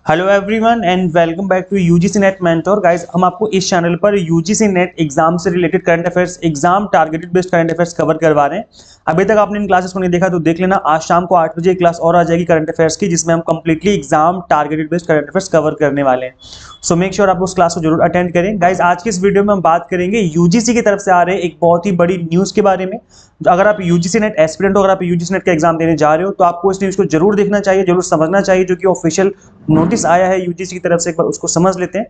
Hello everyone and welcome back to UGC NET mentor guys. हम आपको इस channel पर यूजीसी नेट एग्जाम से related current affairs, exam targeted based current affairs cover करवा रहे हैं। अभी तक आपने इन क्लासेस को नहीं देखा तो देख लेना। आज शाम को 8 बजे क्लास और आ जाएगी करंट अफेयर्स की, जिसमें हम completely exam targeted based current affairs cover करने वाले हैं। सो मेक श्योर आप उस क्लास को जरूर अटेंड करें गाइस। आज की इस वीडियो में हम बात करेंगे यूजीसी की तरफ से आ रहे एक बहुत ही बड़ी न्यूज के बारे में। अगर आप यूजीसी नेट एस्पिरेंट हो, अगर आप यूजीसी नेट का एग्जाम देने जा रहे हो तो आपको इस न्यूज को जरूर देखना चाहिए, जरूर समझना चाहिए, जो कि ऑफिशियल नोटिस आया है यूजीसी की तरफ से। एक बार उसको समझ लेते हैं।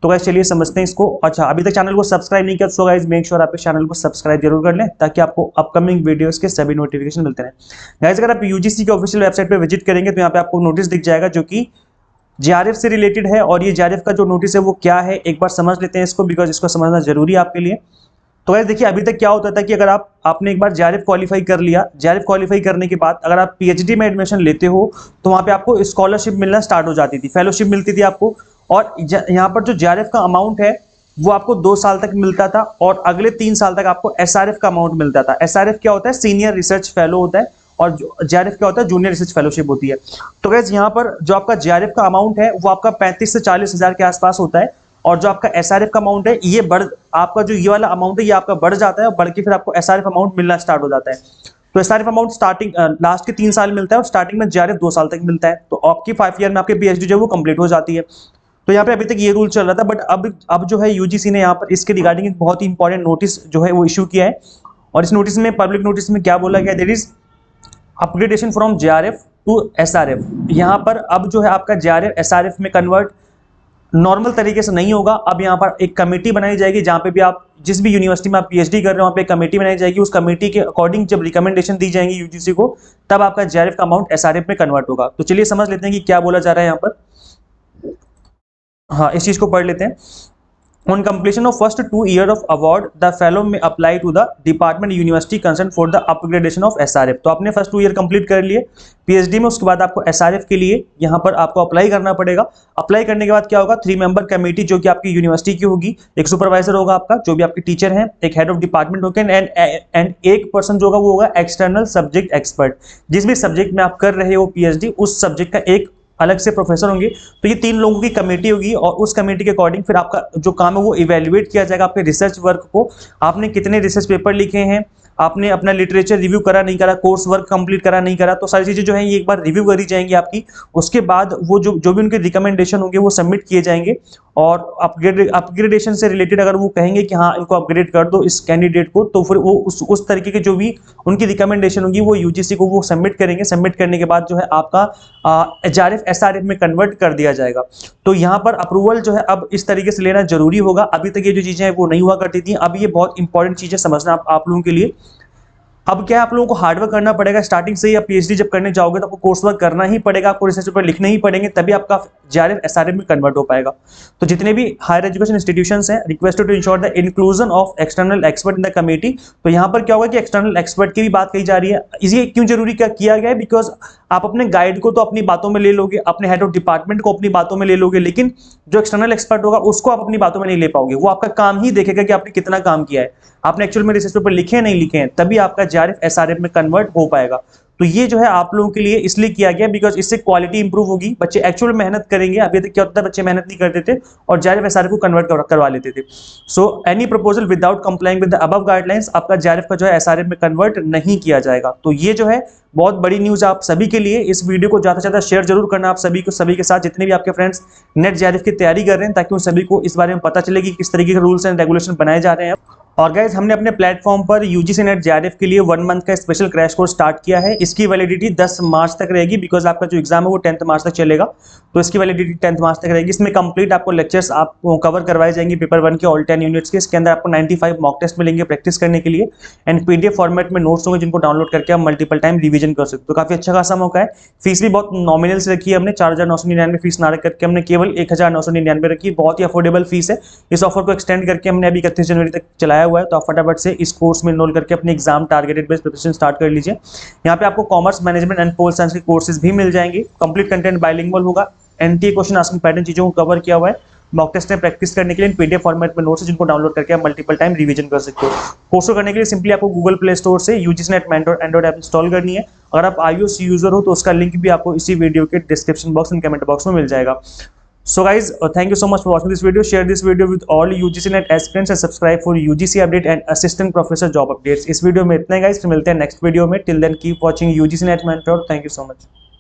तो गाइस चलिए समझते हैं इसको। अच्छा, अभी तक चैनल को सब्सक्राइब नहीं किया तो गाइस मेक श्योर आप इस चैनल को सब्सक्राइब जरूर कर लें, ताकि आपको अपकमिंग वीडियोस के सभी नोटिफिकेशन मिलते रहें। गाइस अगर आप यूजीसी के ऑफिशियल वेबसाइट पे विजिट करेंगे तो यहाँ पे आपको नोटिस दिख जाएगा, जो कि जेआरएफ से रिलेटेड है। और ये जेआरएफ का जो नोटिस है वो क्या है, एक बार समझ लेते हैं इसको, बिकॉज इसको समझना जरूरी है आपके लिए। तो गाइस देखिए, अभी तक क्या होता था कि अगर आपने एक बार जेआरएफ क्वालिफाई कर लिया, जेआरएफ क्वालिफाई करने के बाद अगर आप पीएचडी में एडमिशन लेते हो तो वहां पे आपको स्कॉलरशिप मिलना स्टार्ट हो जाती थी, फेलोशिप मिलती थी आपको। और यहाँ पर जो जेआरएफ का अमाउंट है वो आपको 2 साल तक मिलता था, और अगले 3 साल तक आपको एसआरएफ का अमाउंट मिलता था। एसआरएफ क्या होता है? सीनियर रिसर्च फेलो होता है। और जेआरएफ क्या होता है? जूनियर रिसर्च फेलोशिप होती है। तो गाइस यहाँ पर जो आपका जेआरएफ का अमाउंट है वो आपका 35 से 40 हजार के आसपास होता है। और जो आपका एसआरएफ का अमाउंट है ये आपका जो ये वाला अमाउंट है ये आपका बढ़ जाता है, और बढ़ के फिर आपको एसआरएफ अमाउंट मिलना स्टार्ट हो जाता है। तो एसआरएफ अमाउंट स्टार्टिंग लास्ट के 3 साल मिलता है, और स्टार्टिंग में जेआरएफ 2 साल तक मिलता है। तो आपकी 5 ईयर में आपकी पीएचडी जो है वो कंप्लीट हो जाती है। तो यहाँ पे अभी तक ये रूल चल रहा था, बट अब जो है यूजीसी ने यहाँ पर इसके रिगार्डिंग एक बहुत ही इंपॉर्टेंट नोटिस जो है वो इशू किया है। और इस नोटिस में, पब्लिक नोटिस में क्या बोला गया, there is upgradation from JRF to SRF. यहाँ पर अब जो है आपका जेआरएफ एसआरएफ में कन्वर्ट नॉर्मल तरीके से नहीं होगा। अब यहाँ पर एक कमेटी बनाई जाएगी, जहाँ पे भी आप जिस भी यूनिवर्सिटी में आप पीएचडी कर रहे हो वहाँ पे एक कमेटी बनाई जाएगी। उस कमेटी के अकॉर्डिंग जब रिकमेंडेशन दी जाएंगी यूजीसी को, तब आपका जेआरएफ का अमाउंट एसआरएफ में कन्वर्ट होगा। तो चलिए समझ लेते हैं कि क्या बोला जा रहा है यहाँ पर। हाँ, इस चीज को पढ़ लेते हैं। On completion of first 2 year of award, the fellow may apply to the department university concerned for the upgradation of SRF। तो आपने फर्स्ट 2 ईयर कंप्लीट कर लिए पीएचडी में, उसके बाद आपको एसआरएफ के लिए यहाँ पर आपको अप्लाई करना पड़ेगा। अप्लाई करने के बाद क्या होगा, 3 मेंबर कमेटी जो कि आपकी यूनिवर्सिटी की होगी, एक सुपरवाइजर होगा आपका जो भी आपके टीचर हैं, एक हेड ऑफ डिपार्टमेंट होगा, एंड एक पर्सन जो होगा वो होगा एक्सटर्नल सब्जेक्ट एक्सपर्ट। जिस भी सब्जेक्ट में आप कर रहे हो पीएचडी, उस सब्जेक्ट का एक अलग से प्रोफेसर होंगे। तो ये 3 लोगों की कमेटी होगी, और उस कमेटी के अकॉर्डिंग फिर आपका जो काम है वो इवेल्युएट किया जाएगा आपके रिसर्च वर्क को। आपने कितने रिसर्च पेपर लिखे हैं, आपने अपना लिटरेचर रिव्यू करा नहीं करा, कोर्स वर्क कंप्लीट करा नहीं करा, तो सारी चीजें जो है ये एक बार रिव्यू करी जाएंगी आपकी। उसके बाद वो जो भी उनके रिकमेंडेशन होंगे वो सबमिट किए जाएंगे। और अपग्रेडेशन से रिलेटेड अगर वो कहेंगे कि हाँ इनको अपग्रेड कर दो इस कैंडिडेट को, तो फिर वो उस तरीके के जो भी उनकी रिकमेंडेशन होगी वो यूजीसी को वो सबमिट करेंगे। सबमिट करने के बाद जो है आपका जेआरएफ एसआरएफ में कन्वर्ट कर दिया जाएगा। तो यहाँ पर अप्रूवल जो है अब इस तरीके से लेना जरूरी होगा। अभी तक ये जो चीजें हैं वो नहीं हुआ करती थी, अब ये बहुत इंपॉर्टेंट चीजें समझना आप लोगों के लिए। अब क्या है, आप लोगों को हार्डवर्क करना पड़ेगा स्टार्टिंग से ही। आप पीएचडी जब करने जाओगे तो आपको कोर्स वर्क करना ही पड़ेगा, आपको रिसर्च पेपर लिखने ही पड़ेंगे, तभी आपका जेआरएफ एसआरएफ में कन्वर्ट हो पाएगा। तो जितने भी हायर एजुकेशन इंस्टीट्यूशंस हैं, requested to ensure the inclusion of external expert in the committee. तो यहाँ पर क्या होगा कि एक्सटर्नल एक्सपर्ट की भी बात कही जा रही है। इसे क्यों जरूरी क्या किया गया है, बिकॉज आप अपने गाइड को तो अपनी बातों में ले लोगे, अपने हेड ऑफ डिपार्टमेंट को अपनी बातों में ले लोगे, लेकिन जो एक्सटर्नल एक्सपर्ट होगा उसको आप अपनी बातों में नहीं ले पाओगे। वो आपका काम ही देखेगा कि आपने कितना काम किया है, आपने एक्चुअल में रिसर्च पेपर लिखे हैं नहीं लिखे हैं, तभी आपका जेआरएफ एसआरएफ में कन्वर्ट हो पाएगा। तो ये जो है आप लोगों के लिए इसलिए किया गया बिकॉज इससे क्वालिटी इंप्रूव होगी, बच्चे एक्चुअल मेहनत करेंगे। अभी तक क्या होता है, बच्चे मेहनत नहीं करते थे और जेआरएफ एसआरएफ को कन्वर्ट करवा लेते थे। So any proposal without complying with the above guidelines, आपका जेआरएफ का जो है एसआरएफ में कन्वर्ट नहीं किया जाएगा। तो ये जो है बहुत बड़ी न्यूज आप सभी के लिए। इस वीडियो को ज्यादा से ज्यादा शेयर जरूर करना आप सभी के साथ, जितने भी आपके फ्रेंड्स नेट जेआरएफ की तैयारी कर रहे हैं, ताकि उन सभी को इस बारे में पता चले कि किस तरीके के रूल्स एंड रेगुलेशन बनाए जा रहे हैं। और गाइज हमने अपने प्लेटफॉर्म पर यूजीसी नेट जेआरएफ के लिए 1 मंथ का स्पेशल क्रैश कोर्स स्टार्ट किया है। इसकी वैलिडिटी 10 मार्च तक रहेगी, बिकॉज आपका जो एग्जाम है वो 10th मार्च तक चलेगा। तो इसकी वैलिडिटी 10th मार्च तक रहेगी। इसमें कंप्लीट आपको लेक्चर्स आपको कवर करवाए जाएंगे पेपर 1 के ऑल 10 यूनिट्स के। इसके अंदर आपको 95 मॉक टेस्ट मिलेंगे प्रैक्टिस करने के लिए, एंड पीडीएफ फॉर्मेट में नोट्स होंगे जिनको डाउनलोड करके आप मल्टीपल टाइम रिवीजन कर सकते हो। तो काफी अच्छा खासा मौका है। फीस भी बहुत नॉमिनल से रखी है हमने, 4999 फीस ना रख करके हमने केवल 1999 रखी। बहुत ही अफोर्डेबल फीस है। इस ऑफर को एक्सटेंड करके हमने अभी 31 जनवरी तक चलाया हुआ है। तो आप फटाफट इस कोर्स में एनरोल करके अपने exam targeted based preparation start कर लीजिए। यहाँ पे आपको commerce, management and pol science के कोर्सेज भी मिल जाएंगे। कंप्लीट कंटेंट बाइलिंगुअल होगा, एनटीए क्वेश्चन आस्किंग पैटर्न चीजों को कवर किया हुआ है। मॉक टेस्ट में प्रैक्टिस करने के लिए पीडीएफ फॉर्मेट में नोट्स जिनको डाउनलोड करके आप मल्टीपल टाइम रिवीजन कर सकते हो। कोर्स को करने के लिए सिंपली आपको गूगल प्ले स्टोर से UGC NET mentor Android app install करनी है, अगर आप iOS यूजर हो तो उसका लिंक भी आपको इसी वीडियो के description box and comment box में मिल जाएगा। So guys, thank you so much for watching this video. Share this video with all UGC NET aspirants and subscribe for UGC update and assistant professor job updates. इस video में इतना ही guys, फिर मिलते हैं next video में। Till then keep watching UGC NET Mentor. Thank you so much.